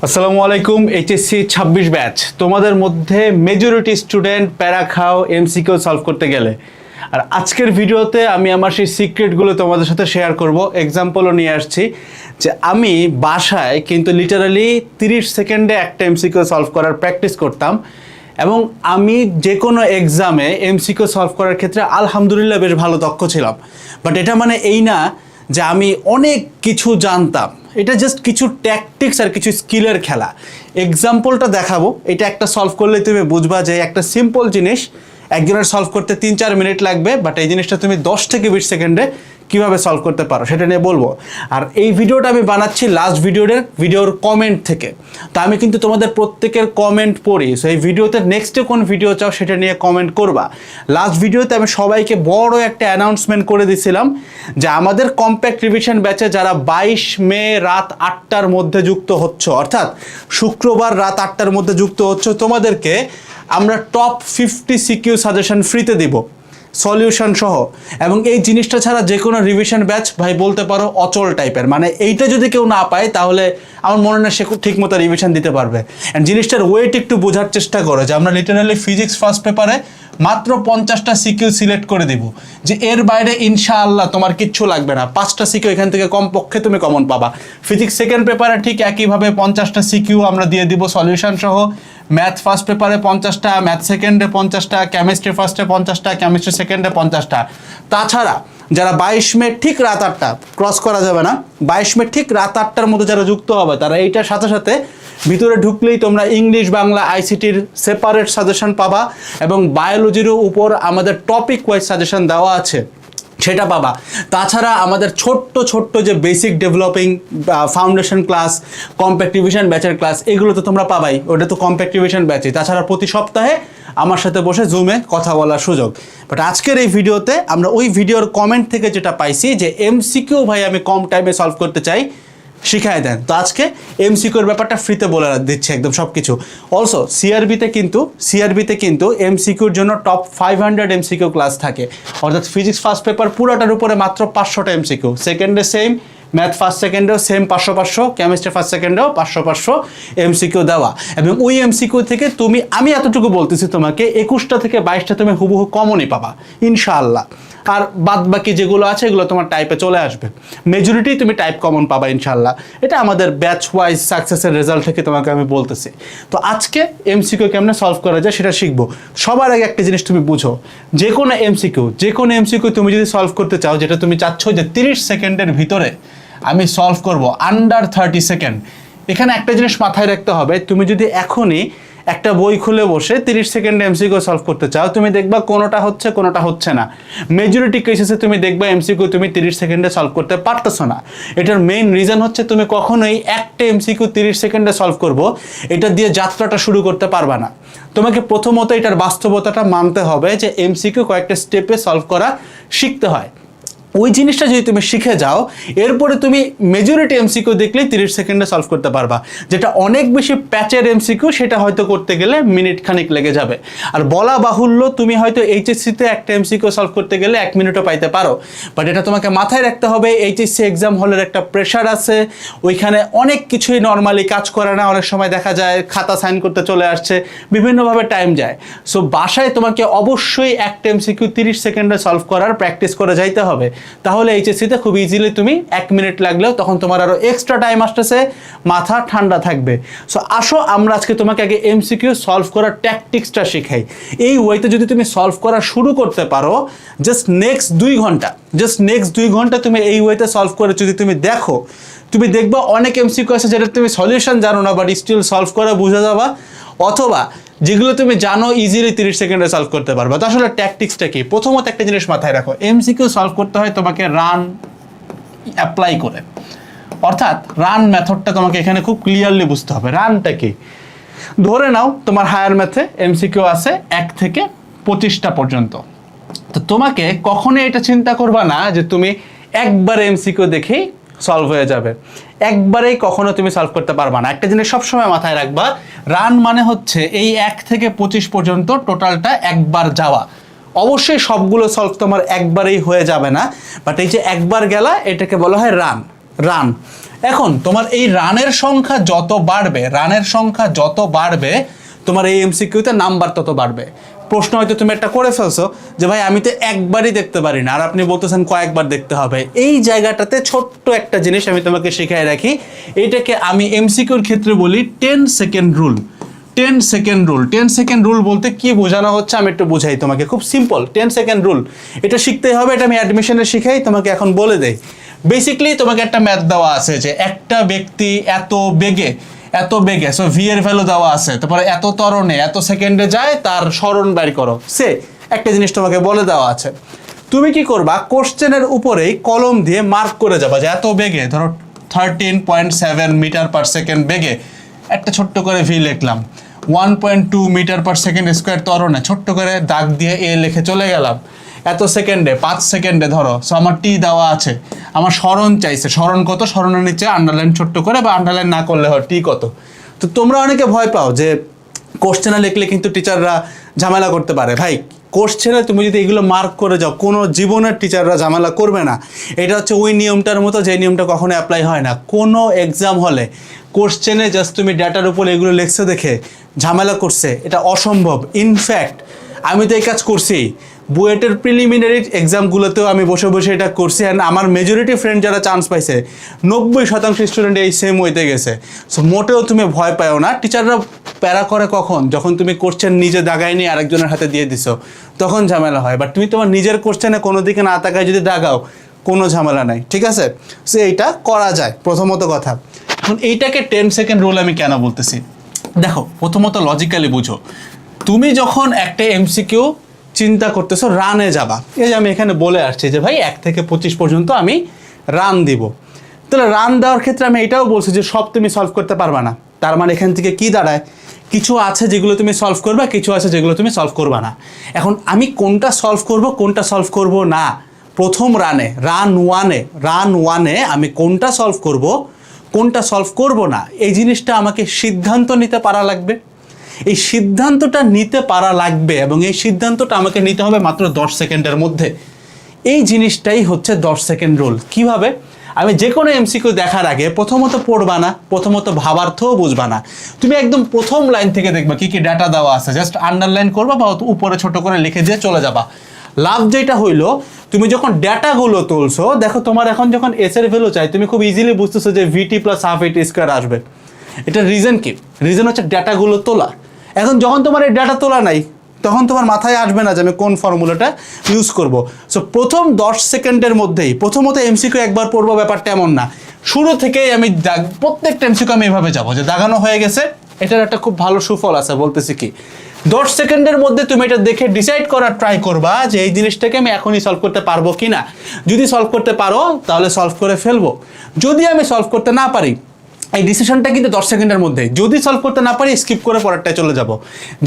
আসসালামু আলাইকুম। HSC 26 batch তোমাদের মধ্যে মেজরিটি স্টুডেন্ট প্যারা খাও এমসিকিউ সলভ করতে গেলে। আর আজকের ভিডিওতে আমি আমার সেই সিক্রেটগুলো তোমাদের সাথে শেয়ার করব। এক্সাম্পলও নিয়ে আসছি যে আমি বাসায় কিন্তু লিটারালি 30 সেকেন্ডে একটা এমসিকিউ সলভ করার প্র্যাকটিস করতাম এবং আমি যে কোনো এক্সামে এমসিকিউ সলভ করার ক্ষেত্রে আলহামদুলিল্লাহ বেশ ভালো দক্ষ ছিলাম। বাট এটা মানে এই না যে আমি অনেক কিছু জানতাম, এটা জাস্ট কিছু ট্যাকটিক্স আর কিছু স্কিলের খেলা। এক্সাম্পলটা দেখাবো, এটা একটা সলভ করলে তুমি বুঝবা যে একটা সিম্পল জিনিস একজনের সলভ করতে 3-4 মিনিট লাগবে, বাট এই জিনিসটা তুমি 10 থেকে 20 সেকেন্ডে কীভাবে সলভ করতে পারো সেটা নিয়ে বলবো। আর এই ভিডিওটা আমি বানাচ্ছি লাস্ট ভিডিওর কমেন্ট থেকে। তো আমি কিন্তু তোমাদের প্রত্যেকের কমেন্ট পড়ি, সো এই ভিডিওতে নেক্সটে কোন ভিডিও চাও সেটা নিয়ে কমেন্ট করবা। লাস্ট ভিডিওতে আমি সবাইকে বড় একটা অ্যানাউন্সমেন্ট করে দিয়েছিলাম যে আমাদের কম্প্যাক্ট রিভিশন ব্যাচে যারা 22 মে রাত 8টার মধ্যে যুক্ত হচ্ছে, অর্থাৎ শুক্রবার রাত 8টার মধ্যে যুক্ত হচ্ছে, তোমাদেরকে আমরা টপ 50 সিকিউ সাজেশন ফ্রিতে দিব সলিউশন সহ। এবং এই জিনিসটা ছাড়া যে কোনো রিভিশন ব্যাচ ভাই বলতে পারো অচল টাইপের, মানে এইটা যদি কেউ না পায় তাহলে আমার মনে হয় সে ঠিক মতো রিভিশন দিতে পারবে। অ্যান্ড জিনিসটার ওয়েট একটু বোঝার চেষ্টা করো যে আমরা লিটারালি ফিজিক্স ফার্স্ট পেপারে মাত্র 50টা সিকিউ সিলেক্ট করে দিব, যে এর বাইরে ইনশাআল্লাহ তোমার কিচ্ছু লাগবে না। 5টা সিকিউ এখান থেকে কমপক্ষে তুমি কমন পাবা। ফিজিক্স সেকেন্ড পেপারে ঠিক একইভাবে 50টা সিকিউ আমরা দিয়ে দিব সলিউশন সহ। ম্যাথ ফার্স্ট পেপারে 50টা, ম্যাথ সেকেন্ডে 50টা, কেমিস্ট্রি ফার্স্টে 50টা, কেমিস্ট্রি সেকেন্ডে 50টা। তাছাড়া যারা 22 মে ঠিক রাত 8টা, ক্রস করা যাবে না, 22 মে ঠিক রাত 8টার মধ্যে যারা যুক্ত হবে তারা এইটার সাথে সাথে ভিতরে ঢুকলেই তোমরা ইংলিশ, বাংলা, আইসিটির সেপারেট সাজেশন পাবা এবং বায়োলজিরও উপর আমাদের টপিক ওয়াইজ সাজেশন দেওয়া আছে সেটা পাবা। তাছাড়া আমাদের ছোট্ট যে basic developing foundation class, compact revision ব্যাচের ক্লাস, এগুলো তো তোমরা পাবাই, ওটা তো কম্প্যাক্ট রিভিশন ব্যাচই। তাছাড়া প্রতি সপ্তাহে আমার সাথে বসে জুমে কথা বলার সুযোগ। বাট আজকের এই ভিডিওতে আমরা ওই ভিডিওর কমেন্ট থেকে যেটা পাইছি যে এমসিকিউ ভাই আমি কম টাইমে সলভ করতে চাই, শিখায় দেন। তো আজকে এমসিকিউর ব্যাপারটা ফ্রিতে বলে দিচ্ছে একদম সব কিছু। অলসো সিআরবিতে কিন্তু এমসিকিউর জন্য টপ 500 এমসিকিউ ক্লাস থাকে, অর্থাৎ ফিজিক্স ফার্স্ট পেপার পুরোটার উপরে মাত্র 500টা এমসিকিউ, সেকেন্ডে সেম, ম্যাথ ফার্স্ট সেকেন্ডেও সেম 500 কেমিস্ট্রি ফার্স্ট সেকেন্ডেও 500 এমসিকিউ দেওয়া। এবং ওই এমসিকিউ থেকে আমি এতটুকু বলতেছি তোমাকে 21টা থেকে 22টা তুমি হুবহু কমনই পাবা ইনশাআল্লাহ। আর বাদ বাকি যেগুলো আছে এগুলো তোমার টাইপে চলে আসবে, মেজরিটি তুমি টাইপ কমন পাবা ইনশাআল্লাহ। এটা আমাদের ব্যাচ ওয়াইজ সাকসেসের রেজাল্ট থেকে তোমাকে আমি বলতেছি। তো আজকে এমসিকিউ কেমনে সলভ করা যায় সেটা শিখবো। সবার আগে একটা জিনিস তুমি বুঝো, যে কোনো এমসিকিউ তুমি যদি সলভ করতে চাও, যেটা তুমি চাচ্ছ যে 30 সেকেন্ডের ভিতরে আমি সলভ করব, আন্ডার 30 সেকেন্ড, এখানে একটা জিনিস মাথায় রাখতে হবে। তুমি যদি এখনই একটা বই খুলে বসে 30 সেকেন্ডে এমসিকিউ সলভ করতে চাও, তুমি দেখবা কোনোটা হচ্ছে না। মেজরিটি কেসেসে তুমি দেখবা এমসিকিউ তুমি 30 সেকেন্ডে সলভ করতে পারতেছো না। এটার মেইন রিজন হচ্ছে তুমি কখনোই একটা এমসিকিউ 30 সেকেন্ডে সলভ করব এটা দিয়ে যাত্রাটা শুরু করতে পারবা না। তোমাকে প্রথমত এটার বাস্তবতাটা মানতে হবে যে এমসিকিউ কয়েকটা স্টেপে সলভ করা শিখতে হয়। ওই জিনিসটা যদি তুমি শিখে যাও, এরপরে তুমি মেজরিটি এমসিকিউ দেখলেই 30 সেকেন্ডে সলভ করতে পারবা। যেটা অনেক বেশি প্যাচের এমসিকিউ, সেটা হয়তো করতে গেলে মিনিট খানিক লেগে যাবে। আর বলা বাহুল্য, তুমি হয়তো এইচএসসিতে একটা এমসিকিউ সলভ করতে গেলে 1 মিনিটও পাইতে পারো। বাট এটা তোমাকে মাথায় রাখতে হবে, এইচএসসি এক্সাম হলের একটা প্রেশার আছে, ওইখানে অনেক কিছুই নর্মালি কাজ করে না। অনেক সময় দেখা যায় খাতা সাইন করতে চলে আসছে, বিভিন্নভাবে টাইম যায়। সো বাসায় তোমাকে অবশ্যই একটা এমসিকিউ 30 সেকেন্ডে সলভ করার প্র্যাকটিস করে যাইতে হবে। তাহলে এইচএসসিতে খুব ইজিলি তুমি 1 মিনিট লাগলেও তখন তোমার আরো এক্সট্রা টাইম আসতেছে, মাথা ঠান্ডা থাকবে। সো আসো আমরা আজকে তোমাকে আগে এমসিকিউ সলভ করার ট্যাকটিক্সটা শেখাই। এই ওয়েতে যদি তুমি সলভ করা শুরু করতে পারো, জাস্ট নেক্সট 2 ঘন্টা তুমি এই ওয়েতে সলভ করে যদি তুমি দেখো, তুমি দেখবা অনেক এমসিকিউ আছে যেটা তুমি সলিউশন জানো না, বাট স্টিল সলভ করে বুঝে যাবা। অথবা যেগুলো তুমি জানো ইজিলি 30 সেকেন্ডে সলভ করতে পারবা। তো আসলে ট্যাকটিক্সটা কি? প্রথমত একটা জিনিস মাথায় রাখো, এমসিকিউ সলভ করতে হয় তোমাকে রান অ্যাপ্লাই করে, অর্থাৎ রান মেথডটা তোমাকে এখানে খুব ক্লিয়ারলি বুঝতে হবে। রানটা কি? ধরে নাও তোমার হায়ার ম্যাথে এমসিকিউ আছে 1 থেকে 25টা পর্যন্ত। তো তোমাকে কখনোই এটা চিন্তা করবা না যে তুমি একবার এমসিকিউ দেখেই সলভ হয়ে যাবে, একবারেই কখনো তুমি সলভ করতে পারবা না। একটা জিনিস সবসময় মাথায় রাখবা, রান মানে হচ্ছে এই 1 থেকে 25 পর্যন্ত টোটালটা একবার যাওয়া। অবশ্যই সবগুলো সলভ তোমার একবারেই হয়ে যাবে না, বাট এই যে একবার গেলা এটাকে বলা হয় রান। এখন তোমার এই রানের সংখ্যা যত বাড়বে তোমার এই এমসিকিউতে নাম্বার তত বাড়বে। প্রশ্ন হয়তো তুমি একটা করে ফেলছো যে ভাই আমি তো একবারই দেখতে পারি না, আর আপনি বলতেছেন কয়েকবার দেখতে হবে। এই জায়গাটাতে ছোট্ট একটা জিনিস আমি তোমাকে শিখাই রাখি, এটাকে আমি এমসিকিউর ক্ষেত্রে বলি 10 সেকেন্ড রুল। 10 সেকেন্ড রুল বলতে কি বোঝানো হচ্ছে আমি একটু বোঝাই তোমাকে, খুব সিম্পল। 10 সেকেন্ড রুল এটা শিখতেই হবে, এটা আমি অ্যাডমিশনে শিখাই, তোমাকে এখন বলে দেই। বেসিক্যালি তোমাকে একটা ম্যাথ দেওয়া আছে যে একটা ব্যক্তি এত বেগে সো ভি এর ভ্যালু দেওয়া আছে, তারপরে এত ত্বরণে এত সেকেন্ডে যায়, তার স্মরণ বের করো। একটা জিনিস তোমাকে বলে দেওয়া আছে, তুমি কি করবা, কোশ্চেনের উপরেই কলম দিয়ে মার্ক করে যাবা যে এত বেগে, ধরো 13.7 মিটার পার সেকেন্ড বেগে একটা ছোট্ট করে ভি লিখলাম, 1.2 মিটার পার সেকেন্ড স্কোয়ার ত্বরণে ছোট্ট করে দাগ দিয়ে এ লিখে চলে গেলাম, এত সেকেন্ডে 5 সেকেন্ডে ধরো, সো আমার টি দেওয়া আছে, আমার স্মরণ চাইছে, স্মরণ কত, স্মরণের নিচে আন্ডারলাইন ছোট্ট করে বা আন্ডারলাইন না করলে হয় টি কত। তো তোমরা অনেকে ভয় পাও যে কোশ্চেনে লিখলে কিন্তু টিচাররা ঝামেলা করতে পারে। ভাই কোশ্চেনে তুমি যদি এগুলো মার্ক করে যাও, কোনো জীবনের টিচাররা ঝামেলা করবে না। এটা হচ্ছে ওই নিয়মটার মতো যে নিয়মটা কখনো অ্যাপ্লাই হয় না। কোনো এক্সাম হলে কোশ্চেনে জাস্ট তুমি ডেটার উপর এগুলো লিখছো দেখে ঝামেলা করছে, এটা অসম্ভব। ইনফ্যাক্ট আমি তো এই কাজ করছি, বুয়েটের প্রিলিমিনারি এক্সামগুলোতেও আমি বসে বসে এটা করছি, অ্যান্ড আমার মেজরিটি ফ্রেন্ড যারা চান্স পাইছে 90% স্টুডেন্ট এই সেম ওয়েতে গেছে। সো মোটেও তুমি ভয় পাও না। টিচাররা প্যারা করে কখন, যখন তুমি কোশ্চেন নিজে দাগাই নিয়ে আরেকজনের হাতে দিয়ে দিছো, তখন ঝামেলা হয়। বাট তুমি তোমার নিজের কোশ্চেনে কোনো দিকে না তাকায় যদি দাগাও, কোনো ঝামেলা নাই, ঠিক আছে? সো এইটা করা যায়, প্রথমত কথা। এখন এইটাকে 10 সেকেন্ড রুল আমি কেন বলতেছি, দেখো প্রথমত লজিক্যালি বুঝো। তুমি যখন একটা এমসিকিউ চিন্তা করতেছো, রানে যাবা, এই যে আমি এখানে বলে আসছি যে ভাই 1 থেকে 25 পর্যন্ত আমি রান দিব, তাহলে রান দেওয়ার ক্ষেত্রে আমি এটাও বলছি যে সব তুমি সলভ করতে পারবা না। তার মানে এখান থেকে কি দাঁড়ায়, কিছু আছে যেগুলো তুমি সলভ করবা, কিছু আছে যেগুলো তুমি সলভ করবা না। এখন আমি কোনটা সলভ করব কোনটা সলভ করব না, প্রথম রান ওয়ানে আমি কোনটা সলভ করব কোনটা সলভ করব না, এই জিনিসটা আমাকে সিদ্ধান্ত নিতে পারা লাগবে। এই সিদ্ধান্তটা নিতে পারা লাগবে এবং এই সিদ্ধান্তটা আমাকে নিতে হবে মাত্র 10 সেকেন্ডের মধ্যে। এই জিনিসটাই হচ্ছে 10 সেকেন্ড রুল। কিভাবে, আমি যে কোনো এমসিকিউ দেখার আগে প্রথমত পড়বা না, প্রথমত ভাবার্থও বুঝবা না, তুমি একদম প্রথম লাইন থেকে দেখবা কি কি ডাটা দেওয়া আছে, জাস্ট আন্ডারলাইন করবা বা উপরে ছোট করে লিখে দিয়ে চলে যাবা। লাভ যেটা হইলো, তুমি যখন ডেটাগুলো তুলছো, দেখো তোমার এখন যখন এস এর ভ্যালু চাই, তুমি খুব ইজিলি বুঝতেছো যে ভিটি প্লাস হাফ এটি স্কোয়ার আসবে। এটা রিজন কি, রিজন হচ্ছে ডেটাগুলো তোলা। এখন যখন তোমার এই ডেটা তোলা নাই, তখন তোমার মাথায় আসবে না যে আমি কোন ফর্মুলাটা ইউজ করব। সো প্রথম 10 সেকেন্ডের মধ্যেই প্রথমত এমসিকিউ একবার পড়বো, ব্যাপারটা এমন না। শুরু থেকেই আমি প্রত্যেকটা এমসিকিউ আমি এভাবে যাবো যে দাগানো হয়ে গেছে। এটার একটা খুব ভালো সুফল আছে, বলতেছি কি, 10 সেকেন্ডের মধ্যে তুমি এটা দেখে ডিসাইড করার ট্রাই করবা যে এই জিনিসটাকে আমি এখনই সলভ করতে পারবো কি না। যদি সলভ করতে পারো তাহলে সলভ করে ফেলবো, যদি আমি সলভ করতে না পারি, এই ডিসিশনটা কিন্তু 10 সেকেন্ডের মধ্যে, যদি সলভ করতে না পারি স্কিপ করে পরেরটায় চলে যাব।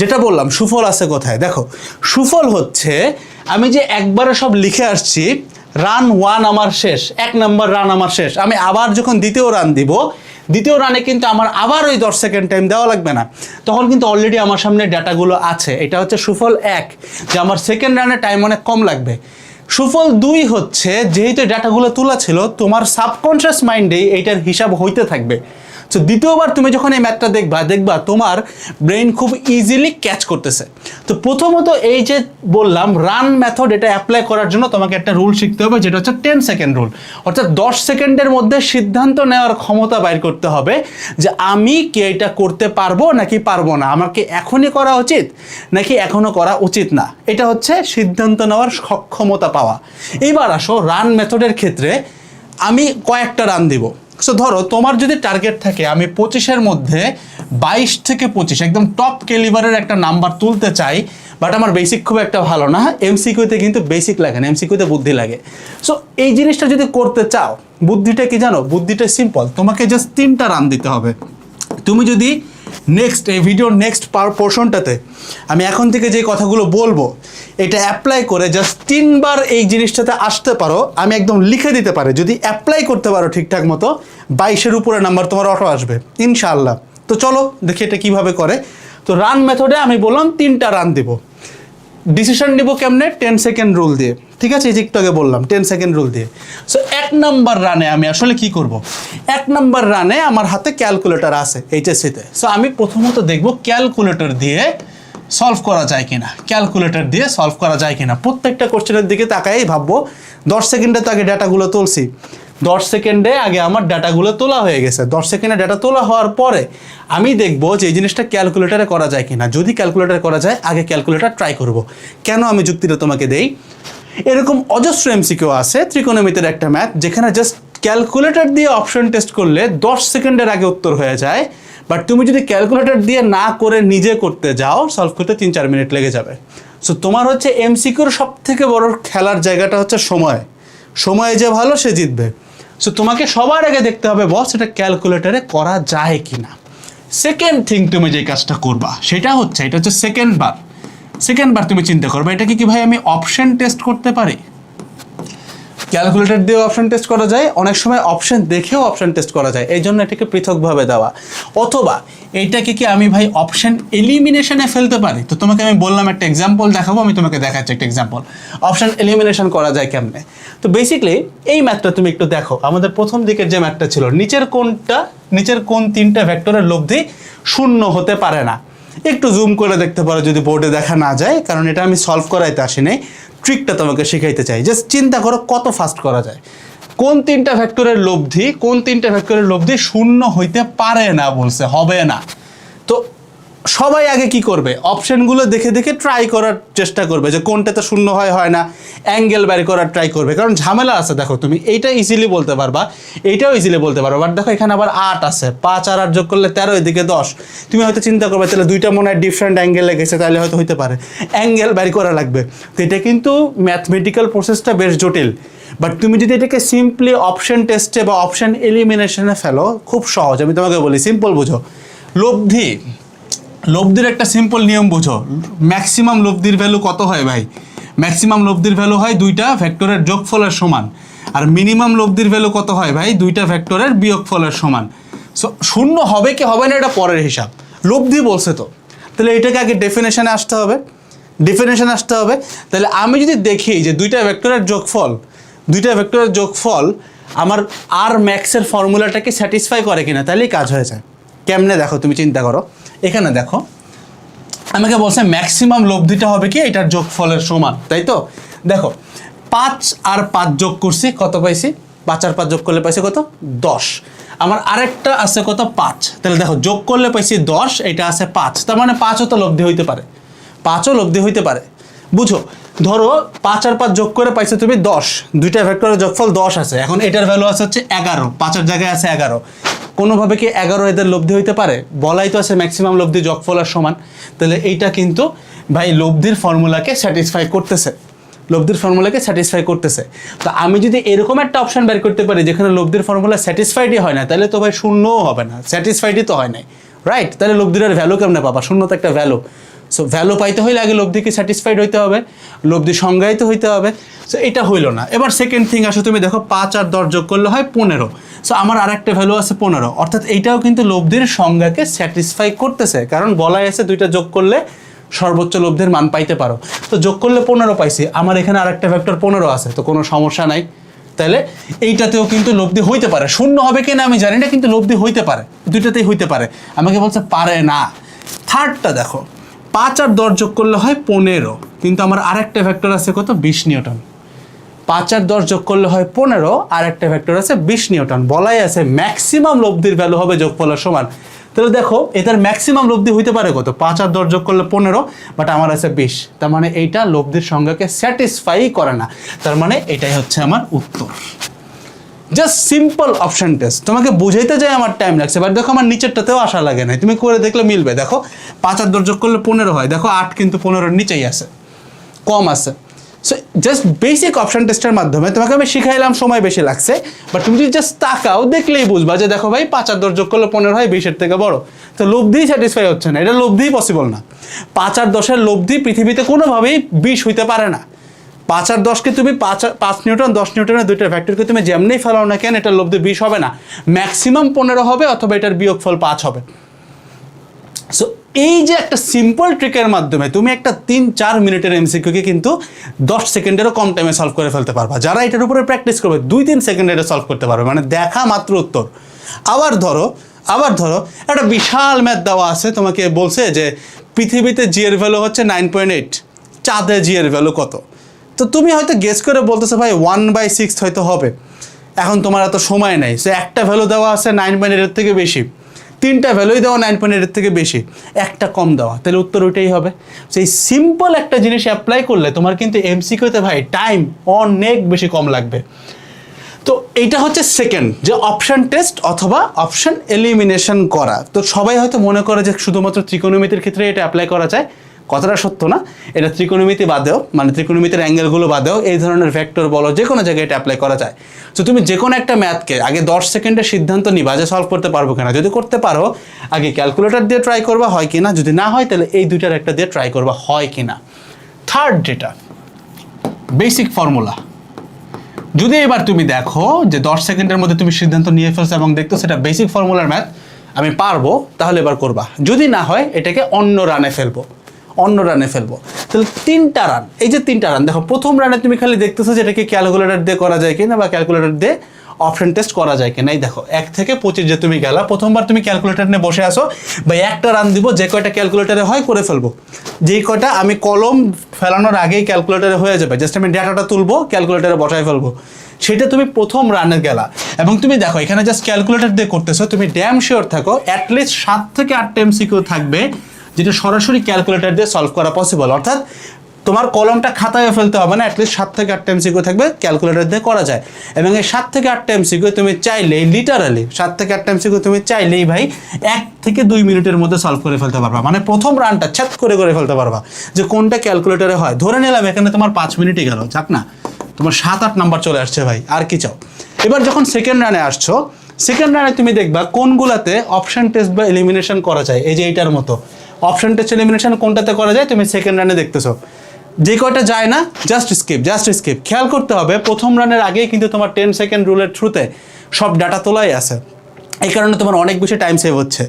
যেটা বললাম সুফল আছে কোথায়, দেখো সুফল হচ্ছে আমি যে একবারে সব লিখে আসছি, রান 1 আমার শেষ, 1 নম্বর রান আমার শেষ, আমি আবার যখন দ্বিতীয় রান দিব, দ্বিতীয় রানে কিন্তু আমার আবার ওই 10 সেকেন্ড টাইম দেওয়া লাগবে না, তখন কিন্তু অলরেডি আমার সামনে ডাটাগুলো আছে। এটা হচ্ছে সুফল 1, যে আমার সেকেন্ড রানে টাইম অনেক কম লাগবে। সুফল 2 হচ্ছে যেহেতু ডাটাগুলো তোলা ছিল, তোমার সাবকনশিয়াস মাইন্ডেই এইটার হিসাব হইতে থাকবে। সো দ্বিতীয়বার তুমি যখন এই ম্যাথটা দেখবা তোমার ব্রেন খুব ইজিলি ক্যাচ করতেছে। তো প্রথমত এই যে বললাম রান মেথড, এটা অ্যাপ্লাই করার জন্য তোমাকে একটা রুল শিখতে হবে, যেটা হচ্ছে 10 সেকেন্ড রুল। অর্থাৎ 10 সেকেন্ডের মধ্যে সিদ্ধান্ত নেওয়ার ক্ষমতা বাইর করতে হবে যে আমি কি এটা করতে পারবো নাকি পারবো না, আমাকে এখনই করা উচিত নাকি এখনো করা উচিত না। এটা হচ্ছে সিদ্ধান্ত নেওয়ার সক্ষমতা পাওয়া। এইবার আসো রান মেথডের ক্ষেত্রে আমি কয়েকটা রান দিব। সো ধরো তোমার যদি টার্গেট থাকে আমি 25-এর মধ্যে 22 থেকে 25 একদম টপ ক্যালিবারের একটা নাম্বার তুলতে চাই, বাট আমার বেসিক খুব একটা ভালো না, এমসিকিউতে কিন্তু বেসিক লাগে না, এমসিকিউতে বুদ্ধি লাগে। সো এই জিনিসটা যদি করতে চাও, বুদ্ধিটা কি জানো, বুদ্ধিটা সিম্পল, তোমাকে জাস্ট 3টা রান দিতে হবে। তুমি যদি এই ভিডিওর নেক্সট পোর্শনটাতে আমি এখন থেকে যে কথাগুলো বলবো এটা অ্যাপ্লাই করে জাস্ট 3বার এই জিনিসটাতে আসতে পারো, আমি একদম লিখে দিতে পারি, যদি অ্যাপ্লাই করতে পারো ঠিকঠাক মতো 22-এর উপরে নাম্বার তোমার অটো আসবে ইনশাআল্লাহ। তো চলো দেখি এটা কিভাবে করে। তো রান মেথডে আমি বললাম 3টা রান দিব। ডিসিশন নিব কেমনে? 10 সেকেন্ড রুল দিয়ে, ঠিক আছে? এই যে একটু আগে বললাম 10 সেকেন্ড রুল দিয়ে। সো 1 নাম্বার রানে আমি আসলে কি করব? 1 নাম্বার রানে আমার হাতে ক্যালকুলেটর আছে এইচএসসিতে। সো আমি প্রথমত দেখব ক্যালকুলেটর দিয়ে সলভ করা যায় কিনা, ক্যালকুলেটর দিয়ে সলভ করা যায় কিনা। প্রত্যেকটা কোশ্চেনের দিকে তাকাই ভাববো 10 সেকেন্ডে তো আগে ডাটাগুলো তুলছি, 10 সেকেন্ডে আগে আমার ডাটাগুলো তোলা হয়ে গেছে। 10 সেকেন্ডে ডাটা তোলা হওয়ার পরে আমি দেখবো যে এই জিনিসটা ক্যালকুলেটারে করা যায় কিনা। যদি ক্যালকুলেটারে করা যায় আগে ক্যালকুলেটার ট্রাই করব। কেন আমি যুক্তিটা তোমাকে দেই, এরকম অজস্র এমসিকিউ আছে ত্রিকোণমিতির একটা ম্যাথ যেখানে জাস্ট ক্যালকুলেটর দিয়ে অপশন টেস্ট করলে 10 সেকেন্ডের আগে উত্তর হয়ে যায়, বাট তুমি যদি ক্যালকুলেটর দিয়ে না করে নিজে করতে যাও সলভ করতে 3-4 মিনিট লেগে যাবে। সো তোমার হচ্ছে এমসিকিউর সব থেকে বড় খেলার জায়গাটা হচ্ছে সময়। সময়ে যে ভালো সে জিতবে। সো তোমাকে সবার আগে দেখতে হবে বস এটা ক্যালকুলেটরে করা যায় কিনা। সেকেন্ড থিং তুমি যে কাজটা করবা সেটা হচ্ছে, এটা হচ্ছে সেকেন্ড বার তুমি চিন্তা করবে এটা কি ভাই আমি অপশন টেস্ট করতে পারি? ক্যালকুলেটর দিয়েও অপশন টেস্ট করা যায়, অনেক সময় অপশন দেখেও অপশন টেস্ট করা যায়, এই জন্য এটাকে পৃথকভাবে দেওয়া। অথবা এইটাকে কি আমি ভাই অপশন এলিমিনেশনে ফেলতে পারি? তো তোমাকে আমি বললাম একটা এক্সাম্পল দেখাবো, আমি তোমাকে দেখাচ্ছি একটা এক্সাম্পল অপশন এলিমিনেশন করা যায় কেমনে। তো বেসিক্যালি এই ম্যাথটা তুমি একটু দেখো, আমাদের প্রথম দিকের যে ম্যাথটা ছিল নিচের কোন 3টা ভেক্টরের লব্ধি শূন্য হতে পারে না। একটু জুম করে দেখতে পারো যদি বোর্ডে দেখা না যায়, কারণ এটা আমি সলভ করাইতে আসি নাই, ট্রিকটা তোমাকে শেখাইতে চাই। জাস্ট চিন্তা করো কত ফাস্ট করা যায়। কোন 3টা ভেক্টরের লব্ধি শূন্য হইতে পারে না বলছে, হবে না। তো সবাই আগে কি করবে? অপশনগুলো দেখে দেখে ট্রাই করার চেষ্টা করবে যে কোনটাতে শূন্য হয় না, অ্যাঙ্গেল বের করার ট্রাই করবে, কারণ ঝামেলা আছে। দেখো তুমি এইটা ইজিলি বলতে পারবা, এইটাও ইজিলি বলতে পারবা, বাট দেখো এখানে আবার 8 আছে, 5 আর 8 যোগ করলে 13, এদিকে 10। তুমি হয়তো চিন্তা করবে তাহলে দুইটা মনে হয় ডিফারেন্ট অ্যাঙ্গেল লেগেছে, তাহলে হয়তো হইতে পারে, অ্যাঙ্গেল বের করা লাগবে। তো এটা কিন্তু ম্যাথমেটিক্যাল প্রসেসটা বেশ জটিল, বাট তুমি যদি এটাকে সিম্পলি অপশন টেস্টে বা অপশন এলিমিনেশনে ফেলো খুব সহজ। আমি তোমাকে বলি সিম্পল বুঝো, লব্ধির একটা সিম্পল নিয়ম বুঝো। ম্যাক্সিমাম লব্ধির ভ্যালু কত হয় ভাই? ম্যাক্সিমাম লব্ধির ভ্যালু হয় 2টা ভেক্টরের যোগফলের সমান। আর মিনিমাম লব্ধির ভ্যালু কত হয় ভাই? 2টা ভেক্টরের বিয়োগফলের সমান। সো শূন্য হবে কি হবে না এটা পরের হিসাব, লব্ধি বলছে তো, তাহলে এটাকে আগে ডেফিনেশনে আসতে হবে। তাহলে আমি যদি দেখি যে 2টা ভেক্টরের যোগফল আমার আর ম্যাক্সের ফর্মুলাটাকে স্যাটিসফাই করে কিনা, তাহলেই কাজ হয়ে যায়। কেমনে দেখো, তুমি চিন্তা করো, এখানে দেখো আমাকে বলছে ম্যাক্সিমাম লব্ধিটা হবে কি এটার যোগফলের সমান, তাই তো? দেখো 5 আর 5 যোগ করছি, কত পাইছি? 5 আর 5 যোগ করলে পাইছি কত? 10। আমার আরেকটা আছে কত? 5। তাহলে দেখো যোগ করলে পাইছি 10, এটা আছে 5, তার মানে 5ও তো লব্ধি হইতে পারে, বুঝো। ধরো 5 আর 5 যোগ করে পাইছো তুমি 10, 2টা ভেক্টরের যোগফল 10 আছে, এখন এটার ভ্যালু আছে হচ্ছে 11, 5 এর জায়গায় আছে 11। কোনোভাবে কি 11 এদের লব্ধি হইতে পারে? বলাই তো আছে ম্যাক্সিমাম লব্ধি যোগফলের সমান। তাহলে এইটা কিন্তু ভাই লব্ধির ফর্মুলাকে স্যাটিসফাই করতেছে। তো আমি যদি এরকম একটা অপশন বের করতে পারি যেখানে লব্ধির ফর্মুলা স্যাটিসফাইডই হয় না, তাহলে তো ভাই শূন্যও হবে না, স্যাটিসফাইডই তো হয় নাই, রাইট? তাহলে লব্ধির ভ্যালু কেমনে পাবা? শূন্য তো একটা ভ্যালু। সো ভ্যালু পাইতে হইলে আগে লব্ধিকে স্যাটিসফাইড হইতে হবে, লব্ধি সংজ্ঞায়িত হইতে হবে। সো এটা হইল না। এবার সেকেন্ড থিং আসো, তুমি দেখো 5 আর 10 যোগ করলে হয় 15। সো আমার আরেকটা ভ্যালু আছে 15, অর্থাৎ এইটাও কিন্তু লব্ধির সংজ্ঞাকে স্যাটিসফাই করতেছে, কারণ বলাই আছে 2টা যোগ করলে সর্বোচ্চ লব্ধির মান পাইতে পারো। তো যোগ করলে 15 পাইছি, আমার এখানে আরেকটা ভেক্টর 15 আছে, তো কোনো সমস্যা নাই। তাহলে এইটাতেও কিন্তু লব্ধি হইতে পারে, শূন্য হবে কিনা আমি জানি না, কিন্তু লব্ধি হইতে পারে, দুইটাতেই হইতে পারে। আমাকে বলছে পারে না। থার্ডটা দেখো, 5 আর 10 যোগ করলে হয় 15, কিন্তু আমার আরেকটা ভেক্টর আছে কত? 20 নিউটন। 5 আর 10 যোগ করলে হয় 15, আর একটা ভেক্টর আছে 20 নিউটন। বলাই আছে ম্যাক্সিমাম লব্ধির ভ্যালু হবে যোগফলের সমান। তাহলে দেখো এটার ম্যাক্সিমাম লব্ধি হইতে পারে কত? 5 আর 10 যোগ করলে 15, বাট আমার আছে 20, তার মানে এইটা লব্ধির সংজ্ঞাকে স্যাটিসফাই করে না, তার মানে এটাই হচ্ছে আমার উত্তর। জাস্ট সিম্পল অপশন টেস্ট, তোমাকে বুঝাইতে যাই আমার টাইম লাগছে, বাট দেখো আমার নিচেরটাতেও আসা লাগে না, তুমি করে দেখলে মিলবে। দেখো 5 আর 10 যোগ করলে 15 হয়, দেখো 8 কিন্তু 15-এর নিচেই আছে, কম আছে। সো জাস্ট বেসিক অপশন টেস্টের মাধ্যমে তোমাকে আমি শিখাইলাম, সময় বেশি লাগছে, বাট তুমি যদি জাস্ট তাকাও দেখলেই বুঝবা যে দেখো ভাই 5 আর 10 যোগ করলে 15 হয়, 20-এর থেকে বড়। তো লব্ধিই স্যাটিসফাই হচ্ছে না, এটা লব্ধিই পসিবল না। 5 আর 10-এর লব্ধি পৃথিবীতে কোনোভাবেই 20 হইতে পারে না। 5 আর 10-কে তুমি 5 নিউটন 10 নিউটনের দুইটা ভেক্টরকে তুমি যেমনি ফেলাও না কেন, এটার লব্ধি 20 হবে না, ম্যাক্সিমাম 15 হবে, অথবা এটার বিয়োগফল 5 হবে। সো এই যে একটা সিম্পল ট্রিকের মাধ্যমে তুমি একটা 3-4 মিনিটের এমসিকিউকে কিন্তু 10 সেকেন্ডেরও কম টাইমে সলভ করে ফেলতে পারবা। যারা এটার উপরে প্র্যাকটিস করবে 2-3 সেকেন্ডে এটা সলভ করতে পারবে, মানে দেখা মাত্র উত্তর। আবার ধরো একটা বিশাল ম্যাথ দেওয়া আছে, তোমাকে বলছে যে পৃথিবীতে জি এর ভ্যালু হচ্ছে 9.8, চাঁদে জি এর ভ্যালু কত? তো তুমি হয়তো গেস করে বলতেছো ভাই 1/6 হয়তো হবে, এখন তোমার এত সময় নেই। সো একটা ভ্যালু দেওয়া আছে 9.8 থেকে বেশি, 3টা ভ্যালুই দেওয়া 9.8 থেকে বেশি, একটা কম দেওয়া, তাহলে উত্তর ওইটাই হবে। সেই সিম্পল একটা জিনিস অ্যাপ্লাই করলে তোমার কিন্তু এমসিকিউতে ভাই টাইম অনেক বেশি কম লাগবে। তো এইটা হচ্ছে সেকেন্ড, যে অপশন টেস্ট অথবা অপশন এলিমিনেশন করা। তো সবাই হয়তো মনে করে যে শুধুমাত্র ত্রিকোণমিতির ক্ষেত্রে এটা অ্যাপ্লাই করা যায়, কথাটা সত্য না। এটা ত্রিকোণমিতি বাদেও, মানে ত্রিকোণমিতির অ্যাঙ্গেলগুলো বাদেও এই ধরনের ভেক্টর বলো যে কোনো জায়গায় এটা অ্যাপ্লাই করা যায়। তো তুমি যে কোনো একটা ম্যাথকে আগে 10 সেকেন্ডের সিদ্ধান্ত নিবা যে সলভ করতে পারবো কিনা। যদি করতে পারো আগে ক্যালকুলেটর দিয়ে ট্রাই করবা হয় কিনা, যদি না হয় তাহলে এই দুইটার একটা দিয়ে ট্রাই করবা হয় কিনা। থার্ড যেটা বেসিক ফর্মুলা, যদি এবার তুমি দেখো যে 10 সেকেন্ডের মধ্যে তুমি সিদ্ধান্ত নিয়ে ফেলছো এবং দেখতো সেটা বেসিক ফর্মুলার ম্যাথ আমি পারবো, তাহলে এবার করবা। যদি না হয় এটাকে অন্য রানে ফেলবো। তাহলে 3টা রান, এই যে 3টা রান দেখো, প্রথম রানে তুমি খালি দেখতেছো যে এটাকে ক্যালকুলেটর দিয়ে করা যায় কিনা বা ক্যালকুলেটর দিয়ে অপশন টেস্ট করা যায় কিনা। এই দেখো 1 থেকে 25 যে তুমি গেলা, প্রথমবার তুমি ক্যালকুলেটর নিয়ে বসে আসো, বা একটা রান দিব, যে কয়টা ক্যালকুলেটরে হয় করে ফেলবো। যেই কয়টা আমি কলম ফেলানোর আগেই ক্যালকুলেটরে হয়ে যাবে, জাস্ট আমি ডাটাটা তুলবো ক্যালকুলেটরে বসায় ফেলবো, সেটা তুমি প্রথম রানে গেলা। এবং তুমি দেখো এখানে জাস্ট ক্যালকুলেটর দিয়ে করতেছো, তুমি ড্যাম শিওর থাকো অ্যাটলিস্ট 7 থেকে 8টা এমসিকিউ থাকবে যেটা সরাসরি ক্যালকুলেটর দিয়ে সলভ করা পসিবল। অর্থাৎ তোমার কলমটা খাতায় ফেলতে হবে না, অ্যাটলিস্ট 7 থেকে 8টা এমসিকিউ থাকবে ক্যালকুলেটর দিয়ে করা যায়। এবং এই 7 থেকে 8টা এমসিকিউ তুমি চাইলেই লিটারালি 7 থেকে 8টা এমসিকিউ তুমি চাইলেই ভাই 1 থেকে 2 মিনিটের মধ্যে সলভ করে ফেলতে পারবা। মানে প্রথম রানটা ছ্যাত করে ফেলতে পারবা যে কোনটা ক্যালকুলেটরে হয়। ধরে নিলাম এখানে তোমার 5 মিনিটই গেল, যাক না, তোমার 7-8 নাম্বার চলে আসছে ভাই, আর কি চাও। এবার যখন সেকেন্ড রানে আসছো, সেকেন্ড রানে তুমি দেখবা কোনগুলাতে অপশন টেস্ট বা এলিমিনেশন করা যায়। এই যে এইটার মতো অপশন টেস্ট এলিমিনেশন কোনটাতে করা যায় তুমি সেকেন্ড রানে দেখতেছো। যে কয়টা যায় না জাস্ট স্কিপ। খেয়াল করতে হবে প্রথম রানের আগেই কিন্তু তোমার 10 সেকেন্ড রুলের থ্রুতে সব ডাটা তোলাই আছে, এই কারণে তোমার অনেক বেশি টাইম সেভ হচ্ছে।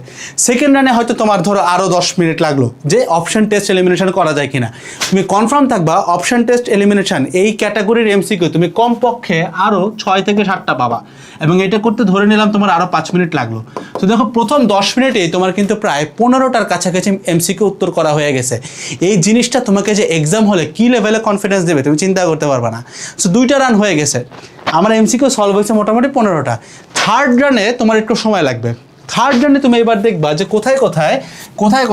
সেকেন্ড রানে হয়তো তোমার ধরো আরও 10 মিনিট লাগলো যে অপশন টেস্ট এলিমিনেশন করা যায় কিনা। তুমি কনফার্ম থাকবা অপশন টেস্ট এলিমিনেশন এই ক্যাটাগরির এমসিকিউ তুমি কমপক্ষে আরও 6 থেকে 7টা পাবা, এবং এটা করতে ধরে নিলাম তোমার আরও 5 মিনিট লাগলো। তো দেখো প্রথম 10 মিনিটেই তোমার কিন্তু প্রায় 15টার কাছাকাছি এমসিকিউ উত্তর করা হয়ে গেছে। এই জিনিসটা তোমাকে যে এক্সাম হলে কী লেভেলে কনফিডেন্স দেবে তুমি চিন্তা করতে পারবা না। সো 2টা রান হয়ে গেছে, আমার এমসিকিউ সলভ হয়েছে মোটামুটি 15টা। থার্ড রানে তোমার একটু সময় লাগবে। থার্ড রানে তুমি এবার দেখবা যে কোথায়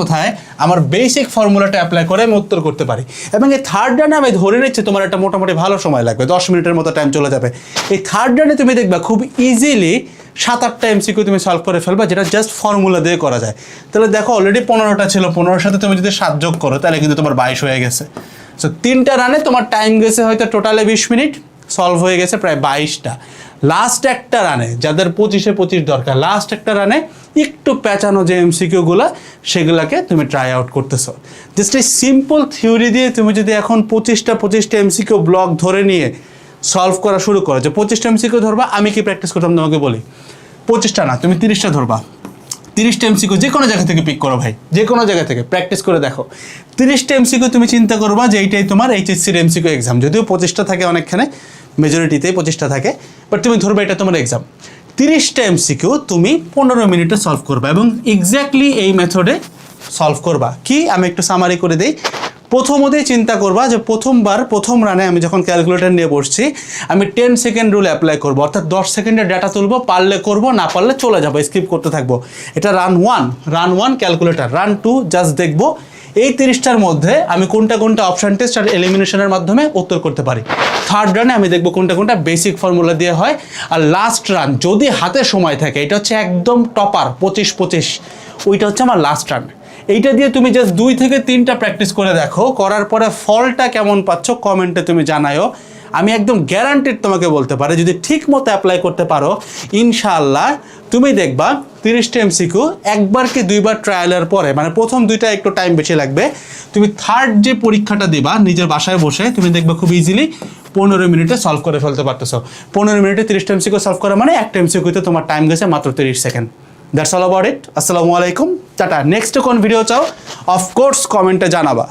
কোথায় আমার বেসিক ফর্মুলাটা অ্যাপ্লাই করে আমি উত্তর করতে পারি। এবং এই থার্ড রানে আমি ধরে নিচ্ছি তোমার একটা মোটামুটি ভালো সময় লাগবে, 10 মিনিটের মতো টাইম চলে যাবে। এই থার্ড রানে তুমি দেখবা খুব ইজিলি 7-8টা এমসিকিউ তুমি সলভ করে ফেলবা, যেটা জাস্ট ফর্মুলা দিয়ে করা যায়। তাহলে দেখো অলরেডি 15টা ছিল, 15-এর সাথে তুমি যদি 7 যোগ করো তাহলে কিন্তু তোমার 22 হয়ে গেছে। সো 3টা রানে তোমার টাইম গেছে হয়তো টোটালে 20 মিনিট, সলভ হয়ে গেছে প্রায় 22টা। লাস্ট একটা রানে যাদের 25-এ 25 দরকার, লাস্ট একটা রানে একটু প্যাঁচানো যে এমসিকিউগুলো সেগুলোকে তুমি ট্রাই আউট করতেছো। জাস্ট এই সিম্পল থিওরি দিয়ে তুমি যদি এখন 25টা এমসিকিউ ব্লক ধরে নিয়ে সলভ করা শুরু করো, যে 25টা এমসিকিউ ধরবা, আমি কি প্র্যাকটিস করতাম তোমাকে বলি, 25টা না তুমি 30টা ধরবা। 30টা এমসিকিউ যে কোনো জায়গা থেকে পিক করো ভাই, যে কোনো জায়গা থেকে প্র্যাকটিস করে দেখো। 30টা এমসিকিউ তুমি চিন্তা করবা যে এইটাই তোমার এইচএসসির এমসিকিউ এক্সাম, যদিও 25টা থাকে অনেকখানে, মেজরিটিতেই 25টা থাকে, বাট তুমি ধরবে এটা তোমার এক্সাম। 30টা এমসিকিউ তুমি 15 মিনিটে সলভ করবা এবং এক্স্যাক্টলি এই মেথডে সলভ করবা। কি আমি একটু সামারি করে দিই। প্রথমতেই চিন্তা করবা যে প্রথম রানে আমি যখন ক্যালকুলেটর নিয়ে বসছি আমি 10 সেকেন্ড রুল অ্যাপ্লাই করবো, অর্থাৎ 10 সেকেন্ডের ডাটা তুলবো, পারলে করবো, না পারলে চলে যাবো, স্কিপ করতে থাকবো। এটা run one calculator. Run 2 just দেখবো এই 30টার মধ্যে আমি কোনটা অপশন টেস্ট আর এলিমিনেশনের মাধ্যমে উত্তর করতে পারি। থার্ড রানে আমি দেখবো কোনটা বেসিক ফর্মুলা দিয়ে হয়। আর লাস্ট রান যদি হাতে সময় থাকে, এটা হচ্ছে একদম টপার 25, ওইটা হচ্ছে আমার লাস্ট রান। এইটা দিয়ে তুমি জাস্ট 2 থেকে 3টা প্র্যাকটিস করে দেখো, করার পরে ফলটা কেমন পাচ্ছ কমেন্টে তুমি জানায়ও। আমি একদম গ্যারান্টেড তোমাকে বলতে পারি যদি ঠিক মতো অ্যাপ্লাই করতে পারো ইনশাআল্লাহ তুমি দেখবা 30টা এমসিকিউ একবার কি 2বার ট্রায়ালের পরে, মানে প্রথম 2টা একটু টাইম বেশি লাগবে, তুমি থার্ড যে পরীক্ষাটা দিবা নিজের বাসায় বসে তুমি দেখবা খুব ইজিলি 15 মিনিটে সলভ করে ফেলতে পারতেছো। 15 মিনিটে 30টা এমসিকিউ সলভ করা মানে একটা এমসিকিউতে তোমার টাইম গেছে মাত্র 30 second. That's all about it. আসসালামু আলাইকুম, টাটা। নেক্সট কোন ভিডিও চাও অফকোর্স কমেন্টে জানাবা।